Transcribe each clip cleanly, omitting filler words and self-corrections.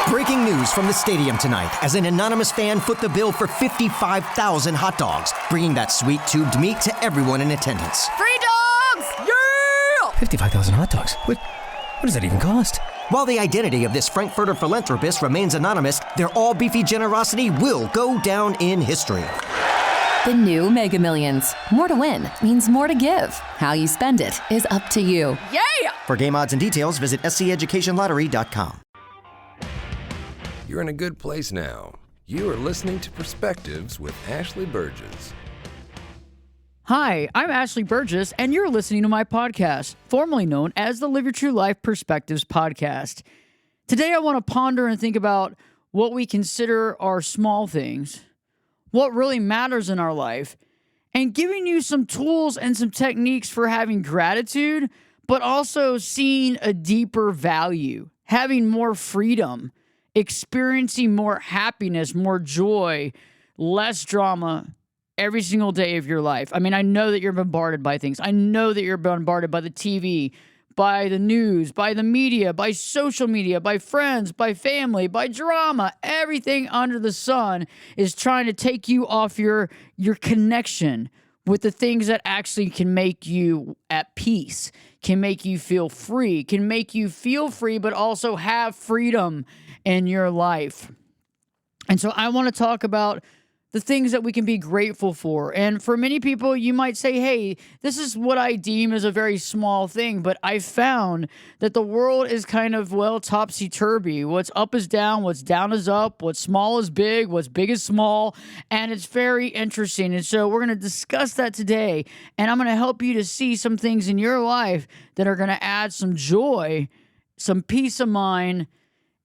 Breaking news from the stadium tonight as an anonymous fan foot the bill for 55,000 hot dogs, bringing that sweet tubed meat to everyone in attendance. Free dogs! Yeah! 55,000 hot dogs? What does that even cost? While the identity of this Frankfurter philanthropist remains anonymous, their all-beefy generosity will go down in history. The new Mega Millions. More to win means more to give. How you spend it is up to you. Yeah! For game odds and details, visit sceducationlottery.com. You're in a good place now. You are listening to Perspectives with Ashley Burgess. Hi, I'm Ashley Burgess, and you're listening to my podcast, formerly known as the Live Your True Life Perspectives Podcast. Today, I want to ponder and think about what we consider our small things, what really matters in our life, and giving you some tools and some techniques for having gratitude, but also seeing a deeper value, having more freedom, experiencing more happiness, more joy, less drama every single day of your life. I mean, I know that you're bombarded by things. I know that you're bombarded by the TV, by the news, by the media, by social media, by friends, by family, by drama. Everything under the sun is trying to take you off your connection with the things that actually can make you at peace, can make you feel free, but also have freedom in your life. And so I want to talk about the things that we can be grateful for. And for many people, you might say, hey, this is what I deem as a very small thing. But I found that the world is kind of, topsy-turvy. What's up is down, what's down is up, what's small is big, what's big is small. And it's very interesting. And so we're going to discuss that today. And I'm going to help you to see some things in your life that are going to add some joy, some peace of mind,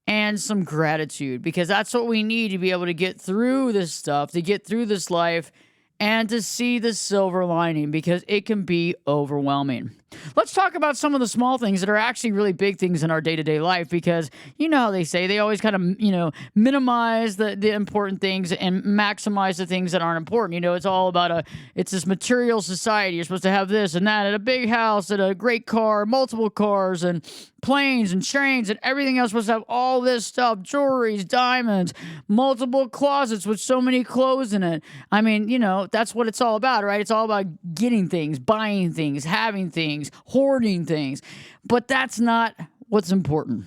and some gratitude, because that's what we need to be able to get through this stuff, to get through this life, and to see the silver lining, because it can be overwhelming. Let's talk about some of the small things that are actually really big things in our day-to-day life, because you know how they say, they always kind of, minimize the important things and maximize the things that aren't important. It's all about it's this material society. You're supposed to have this and that, and a big house, and a great car, multiple cars, and planes and trains and everything else. Supposed to have all this stuff, jewelries, diamonds, multiple closets with so many clothes in it. I mean, that's what it's all about, right? It's all about getting things, buying things, having things, hoarding things. But that's not what's important.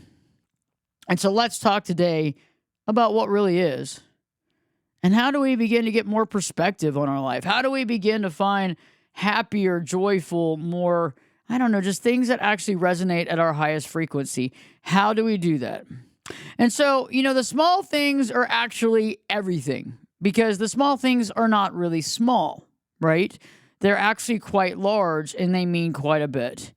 And so let's talk today about what really is. And how do we begin to get more perspective on our life? How do we begin to find happier, joyful, more, just things that actually resonate at our highest frequency? How do we do that? And so, the small things are actually everything, because the small things are not really small, right? They're actually quite large, and they mean quite a bit.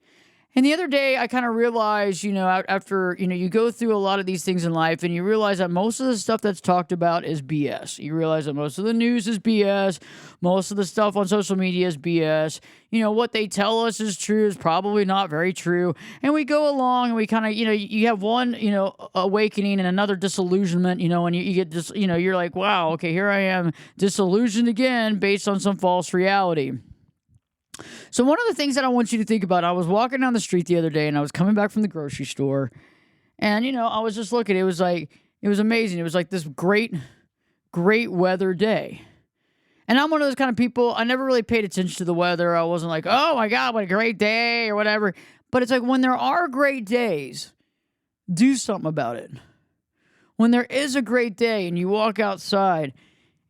And the other day, I kind of realized, after, you go through a lot of these things in life, and you realize that most of the stuff that's talked about is BS. You realize that most of the news is BS. Most of the stuff on social media is BS. What they tell us is true is probably not very true. And we go along, and we kind of, you have one, awakening and another disillusionment, and you get this, you're like, wow, okay, here I am disillusioned again based on some false reality. So one of the things that I want you to think about, I was walking down the street the other day, and I was coming back from the grocery store, and, I was just looking. It was amazing. It was like this great weather day. And I'm one of those kind of people, I never really paid attention to the weather. I wasn't like, oh my God, what a great day or whatever. But it's like, when there are great days, do something about it. When there is a great day and you walk outside,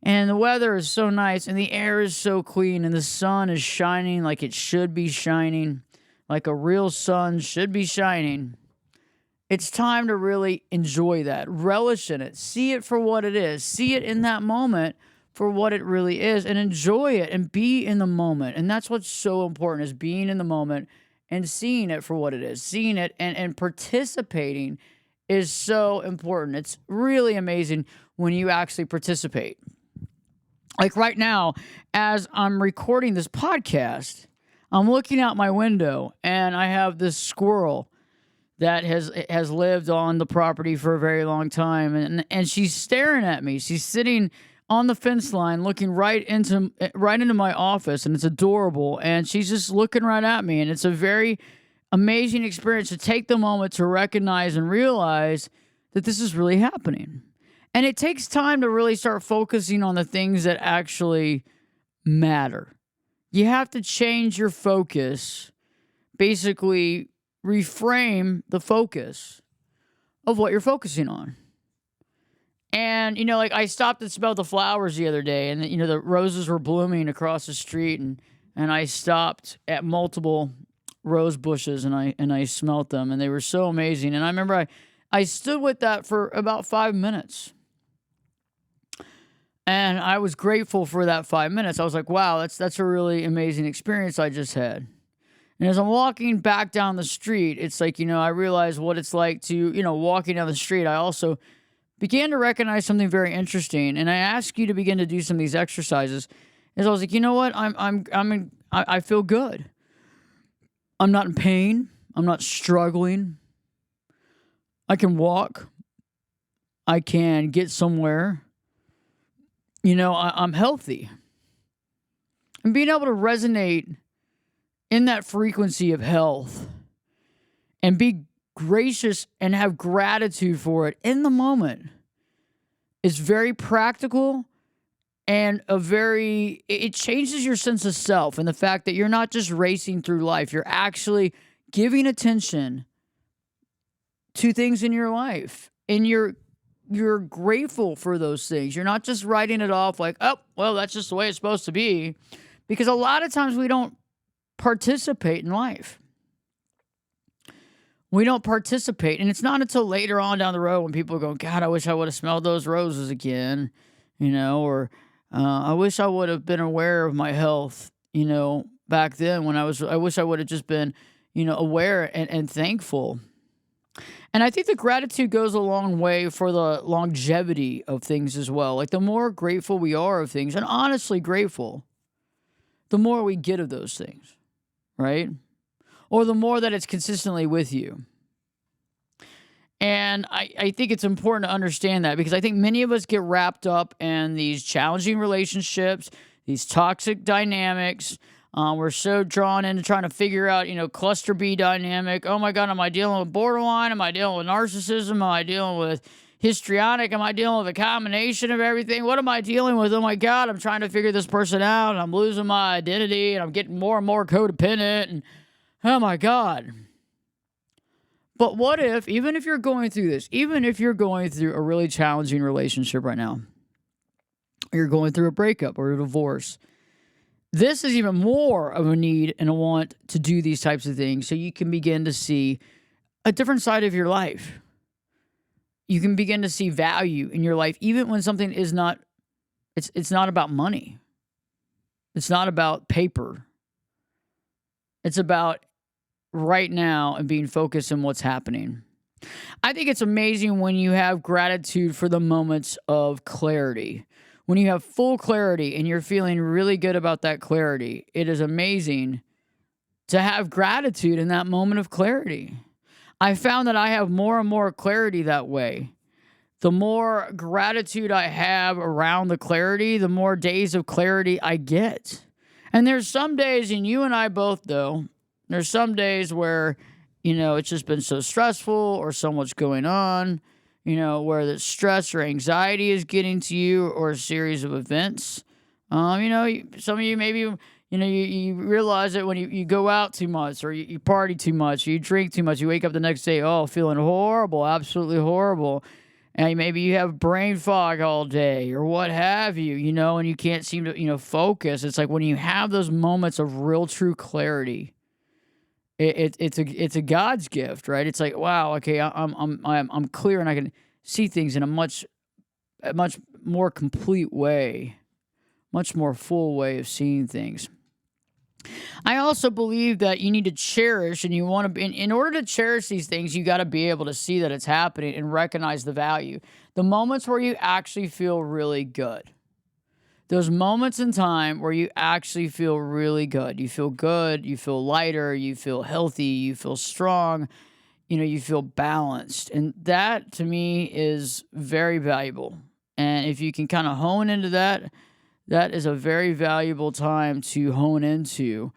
and the weather is so nice, and the air is so clean, and the sun is shining like it should be shining, like a real sun should be shining, it's time to really enjoy that, relish in it, see it for what it is, see it in that moment for what it really is, and enjoy it and be in the moment. And that's what's so important, is being in the moment and seeing it for what it is, seeing it and participating is so important. It's really amazing when you actually participate. Like right now, as I'm recording this podcast, I'm looking out my window, and I have this squirrel that has lived on the property for a very long time, and she's staring at me. She's sitting on the fence line, looking right into my office, and it's adorable. And she's just looking right at me, and it's a very amazing experience to take the moment to recognize and realize that this is really happening. And it takes time to really start focusing on the things that actually matter. You have to change your focus, basically reframe the focus of what you're focusing on. And, like I stopped and smelled the flowers the other day, and, the roses were blooming across the street, and I stopped at multiple rose bushes and I smelt them, and they were so amazing. And I remember I stood with that for about 5 minutes. And I was grateful for that 5 minutes. I was like, wow, that's a really amazing experience I just had. And as I'm walking back down the street, it's like, I realized what it's like to, walking down the street. I also began to recognize something very interesting. And I asked you to begin to do some of these exercises. Is I was like, you know what? I feel good. I'm not in pain. I'm not struggling. I can walk. I can get somewhere. I'm healthy. And being able to resonate in that frequency of health and be gracious and have gratitude for it in the moment is very practical and it changes your sense of self and the fact that you're not just racing through life. You're actually giving attention to things in your life, and you're grateful for those things. You're not just writing it off like, oh, well, that's just the way it's supposed to be. Because a lot of times we don't participate in life. We don't participate. And it's not until later on down the road when people go, God, I wish I would have smelled those roses again, or I wish I would have been aware of my health, back then when I wish I would have just been, aware and thankful. And I think the gratitude goes a long way for the longevity of things as well. Like the more grateful we are of things, and honestly grateful, the more we get of those things, right? Or the more that it's consistently with you. And I think it's important to understand that, because I think many of us get wrapped up in these challenging relationships, these toxic dynamics. We're so drawn into trying to figure out, cluster B dynamic. Oh my God, am I dealing with borderline? Am I dealing with narcissism? Am I dealing with histrionic? Am I dealing with a combination of everything? What am I dealing with? Oh my God, I'm trying to figure this person out, and I'm losing my identity, and I'm getting more and more codependent, and oh my God. But what if, even if you're going through this, even if you're going through a really challenging relationship right now, or you're going through a breakup or a divorce, this is even more of a need and a want to do these types of things so you can begin to see a different side of your life. You can begin to see value in your life, even when something is not, it's not about money. It's not about paper. It's about right now and being focused on what's happening. I think it's amazing when you have gratitude for the moments of clarity. When you have full clarity and you're feeling really good about that clarity, it is amazing to have gratitude in that moment of clarity. I found that I have more and more clarity that way. The more gratitude I have around the clarity, the more days of clarity I get. And there's some days, and you and I both know, there's some days where, it's just been so stressful or so much going on, where the stress or anxiety is getting to you, or a series of events. Some of you maybe, you realize that when you go out too much, or you party too much, or you drink too much, you wake up the next day, feeling horrible, absolutely horrible. And maybe you have brain fog all day or what have you, and you can't seem to, focus. It's like when you have those moments of real true clarity, it's a God's gift, right? It's like, wow, okay, I'm clear and I can see things in a much more complete way, much more full way of seeing things. I also believe that you need to cherish, and you want to be, in order to cherish these things, you got to be able to see that it's happening and recognize the value. The moments where you actually feel really good. Those moments in time where you actually feel really good. You feel good, you feel lighter, you feel healthy, you feel strong, you feel balanced. And that, to me, is very valuable. And if you can kind of hone into that, that is a very valuable time to hone into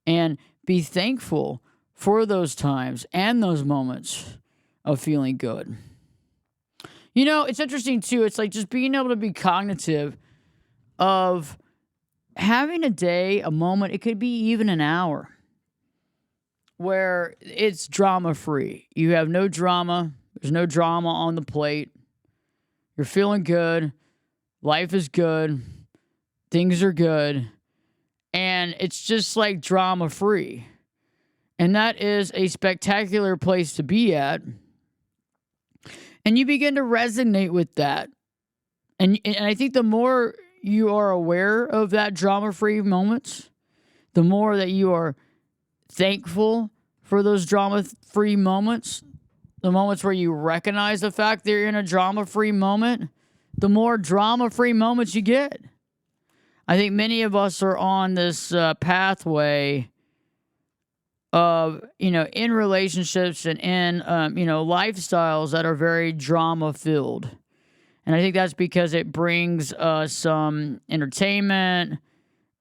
and be thankful for those times and those moments of feeling good. You know, it's interesting too. It's like just being able to be cognitive of having a day, a moment, it could be even an hour where it's drama free. You have no drama. There's no drama on the plate. You're feeling good. Life is good. Things are good. And it's just like drama free. And that is a spectacular place to be at. And you begin to resonate with that. And I think the more you are aware of that drama-free moments, the more that you are thankful for those drama-free moments, the moments where you recognize the fact that you're in a drama-free moment, the more drama-free moments you get. I think many of us are on this pathway of, in relationships and in, lifestyles that are very drama-filled. And I think that's because it brings some entertainment.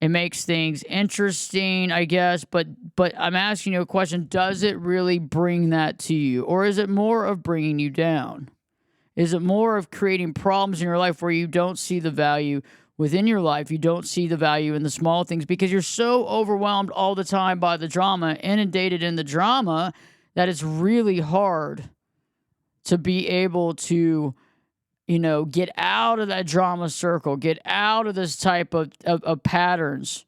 It makes things interesting, I guess. But I'm asking you a question. Does it really bring that to you? Or is it more of bringing you down? Is it more of creating problems in your life where you don't see the value within your life? You don't see the value in the small things because you're so overwhelmed all the time by the drama, inundated in the drama, that it's really hard to be able to get out of that drama circle, get out of this type of patterns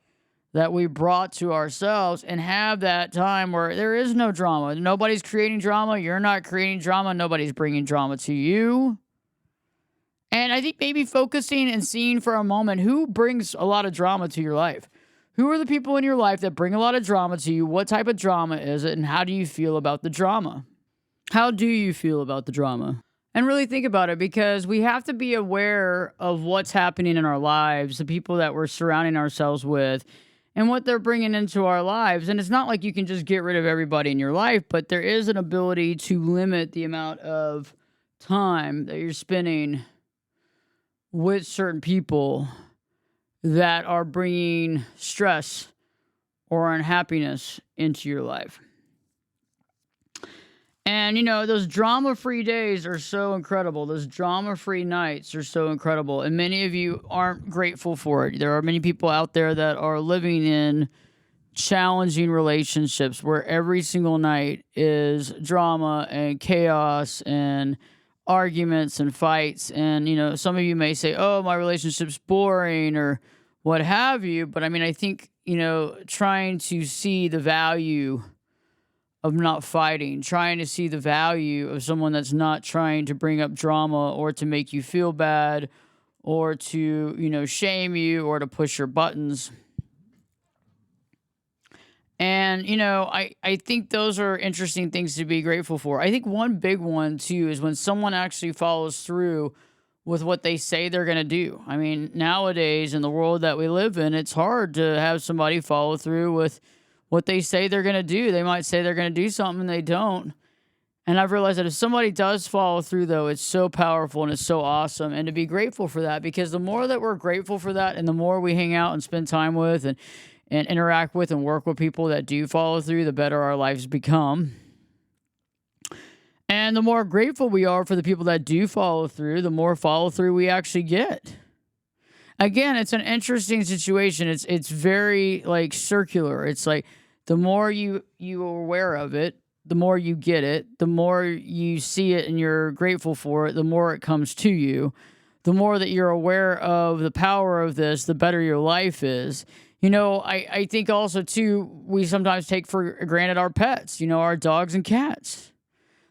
that we brought to ourselves and have that time where there is no drama. Nobody's creating drama. You're not creating drama. Nobody's bringing drama to you. And I think maybe focusing and seeing for a moment who brings a lot of drama to your life. Who are the people in your life that bring a lot of drama to you? What type of drama is it? And how do you feel about the drama? How do you feel about the drama? And really think about it, because we have to be aware of what's happening in our lives, the people that we're surrounding ourselves with, and what they're bringing into our lives. And it's not like you can just get rid of everybody in your life, but there is an ability to limit the amount of time that you're spending with certain people that are bringing stress or unhappiness into your life. And, those drama-free days are so incredible. Those drama-free nights are so incredible. And many of you aren't grateful for it. There are many people out there that are living in challenging relationships where every single night is drama and chaos and arguments and fights. And, some of you may say, oh, my relationship's boring or what have you. But, I think, trying to see the value of not fighting, trying to see the value of someone that's not trying to bring up drama or to make you feel bad or to, shame you or to push your buttons. And, I think those are interesting things to be grateful for. I think one big one, too, is when someone actually follows through with what they say they're going to do. Nowadays, in the world that we live in, it's hard to have somebody follow through with what they say they're going to do. They might say they're going to do something and they don't. And I've realized that if somebody does follow through, though, it's so powerful and it's so awesome. And to be grateful for that, because the more that we're grateful for that and the more we hang out and spend time with and interact with and work with people that do follow through, the better our lives become. And the more grateful we are for the people that do follow through, the more follow through we actually get. Again, it's an interesting situation. It's very circular. It's like the more you are aware of it, the more you get it, the more you see it and you're grateful for it, the more it comes to you. The more that you're aware of the power of this, the better your life is. I think also, too, we sometimes take for granted our pets, our dogs and cats.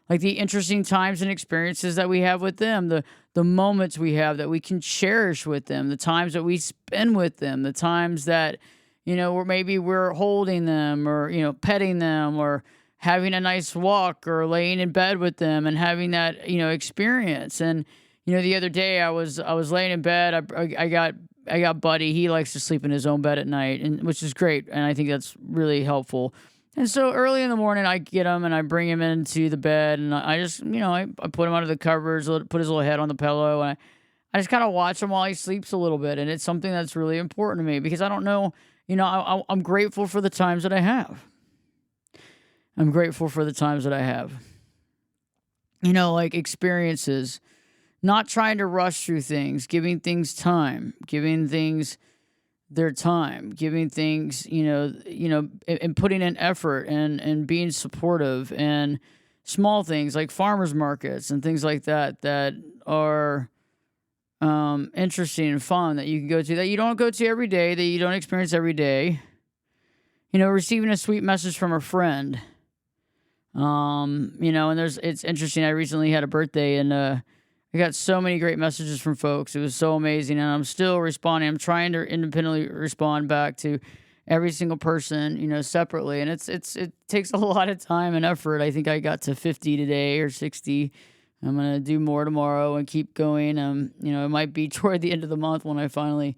Like the interesting times and experiences that we have with them, the moments we have that we can cherish with them, the times that we spend with them, the times that, where maybe we're holding them or, petting them or having a nice walk or laying in bed with them and having that, experience. And, the other day I was laying in bed. I got Buddy. He likes to sleep in his own bed at night, and which is great. And I think that's really helpful. And so early in the morning, I get him and I bring him into the bed, and I just, I put him under the covers, put his little head on the pillow, and I just kind of watch him while he sleeps a little bit. And it's something that's really important to me because I don't know, I'm grateful for the times that I have. I'm grateful for the times that I have. Experiences, not trying to rush through things, giving things time, giving things their time, giving things, and putting in effort and being supportive, and small things like farmers markets and things like that are interesting and fun that you can go to, that you don't go to every day, that you don't experience every day. Receiving a sweet message from a friend. And it's interesting. I recently had a birthday, and I got so many great messages from folks. It was so amazing, and I'm still responding. I'm trying to independently respond back to every single person, separately, and it takes a lot of time and effort. I think I got to 50 today or 60. I'm gonna do more tomorrow and keep going. It might be toward the end of the month when I finally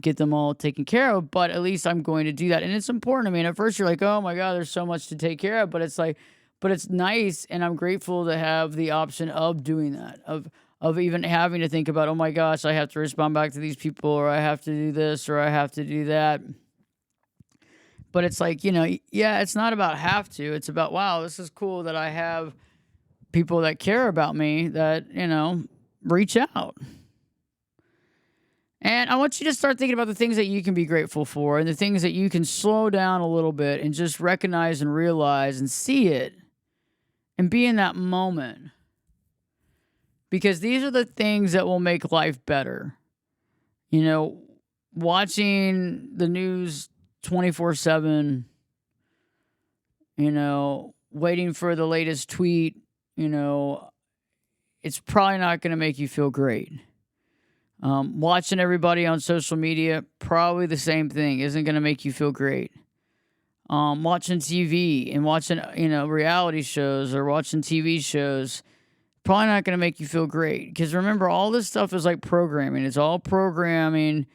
get them all taken care of, but at least I'm going to do that. And it's important. I mean, at first you're like, oh my God, there's so much to take care of, but it's nice. And I'm grateful to have the option of doing that, of even having to think about, oh my gosh, I have to respond back to these people, or I have to do this, or I have to do that. But it's like, it's not about have to. It's about, wow, this is cool that I have people that care about me that, reach out. And I want you to start thinking about the things that you can be grateful for, and the things that you can slow down a little bit and just recognize and realize and see it and be in that moment. Because these are the things that will make life better. Watching the news 24/7, waiting for the latest tweet, it's probably not going to make you feel great. Watching everybody on social media, probably the same thing, isn't going to make you feel great. Watching TV and watching, reality shows or watching TV shows, probably not going to make you feel great. Because remember, all this stuff is like programming. It's all programming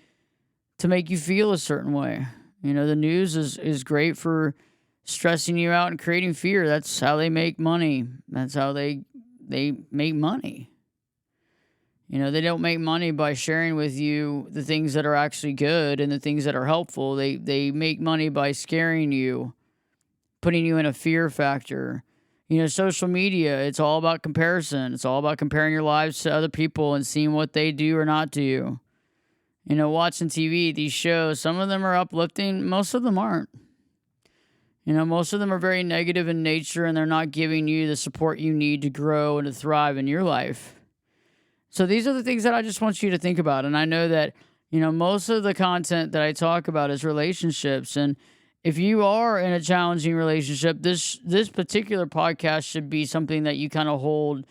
to make you feel a certain way. The news is great for stressing you out and creating fear. That's how they make money. That's how they make money. They don't make money by sharing with you the things that are actually good and the things that are helpful. They make money by scaring you, putting you in a fear factor. Social media, it's all about comparison. It's all about comparing your lives to other people and seeing what they do or not do. Watching TV, these shows, some of them are uplifting, most of them aren't. Most of them are very negative in nature, and they're not giving you the support you need to grow and to thrive in your life. So these are the things that I just want you to think about. And I know that, most of the content that I talk about is relationships. And if you are in a challenging relationship, this particular podcast should be something that you kind of hold,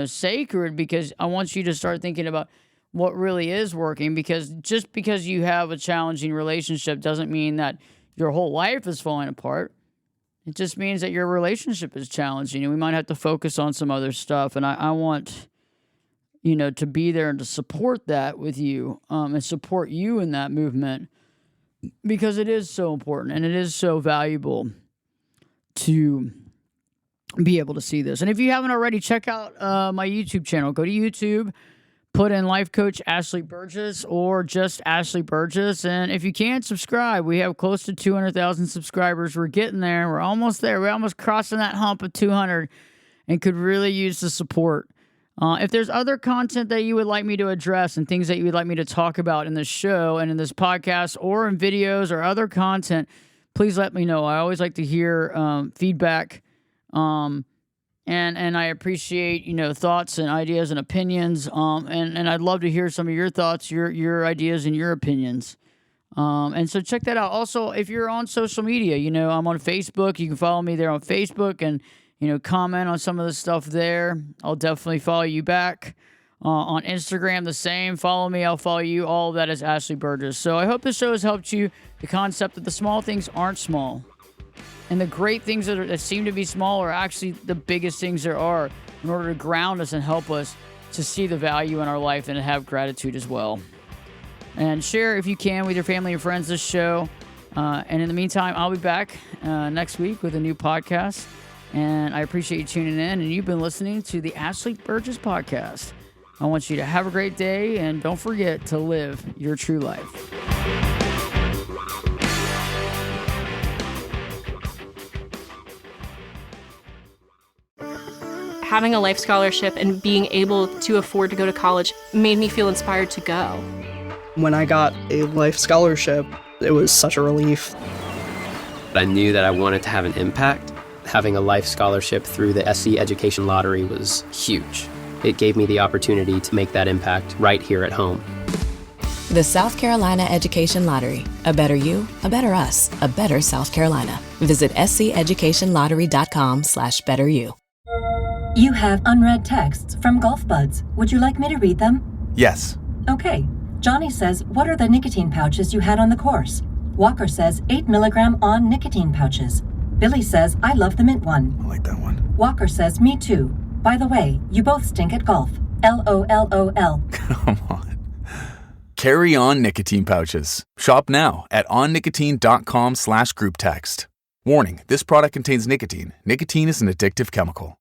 sacred, because I want you to start thinking about what really is working. Because just because you have a challenging relationship doesn't mean that your whole life is falling apart. It just means that your relationship is challenging, and we might have to focus on some other stuff. And I want to be there and to support that with you, and support you in that movement, because it is so important and it is so valuable to be able to see this. And if you haven't already, check out my YouTube channel. Go to YouTube, put in Life Coach Ashley Burgess or just Ashley Burgess. And if you can't subscribe, we have close to 200,000 subscribers. We're getting there. We're almost there. We're almost crossing that hump of 200 and could really use the support. If there's other content that you would like me to address and things that you would like me to talk about in this show and in this podcast or in videos or other content, please let me know. I always like to hear feedback, and I appreciate, thoughts and ideas and opinions, and I'd love to hear some of your thoughts, your ideas and your opinions. And so check that out. Also, if you're on social media, I'm on Facebook. You can follow me there on Facebook and comment on some of the stuff there. I'll definitely follow you back. On Instagram, the same. Follow me, I'll follow you. All of that is Ashley Burgess. So I hope this show has helped you. The concept that the small things aren't small. And the great things that seem to be small are actually the biggest things there are, in order to ground us and help us to see the value in our life and to have gratitude as well. And share, if you can, with your family and friends this show. And in the meantime, I'll be back next week with a new podcast. And I appreciate you tuning in. And you've been listening to the Ashley Burgess Podcast. I want you to have a great day, and don't forget to live your true life. Having a life scholarship and being able to afford to go to college made me feel inspired to go. When I got a life scholarship, it was such a relief. I knew that I wanted to have an impact. Having a life scholarship through the SC Education Lottery was huge. It gave me the opportunity to make that impact right here at home. The South Carolina Education Lottery. A better you, a better us, a better South Carolina. Visit sceducationlottery.com/betteryou. You have unread texts from Golf Buds. Would you like me to read them? Yes. Okay. Johnny says, what are the nicotine pouches you had on the course? Walker says, 8 milligram on nicotine pouches. Billy says, I love the mint one. I like that one. Walker says, me too. By the way, you both stink at golf. LOLOL. Come on. Carry on nicotine pouches. Shop now at onnicotine.com/group text. Warning, this product contains nicotine. Nicotine is an addictive chemical.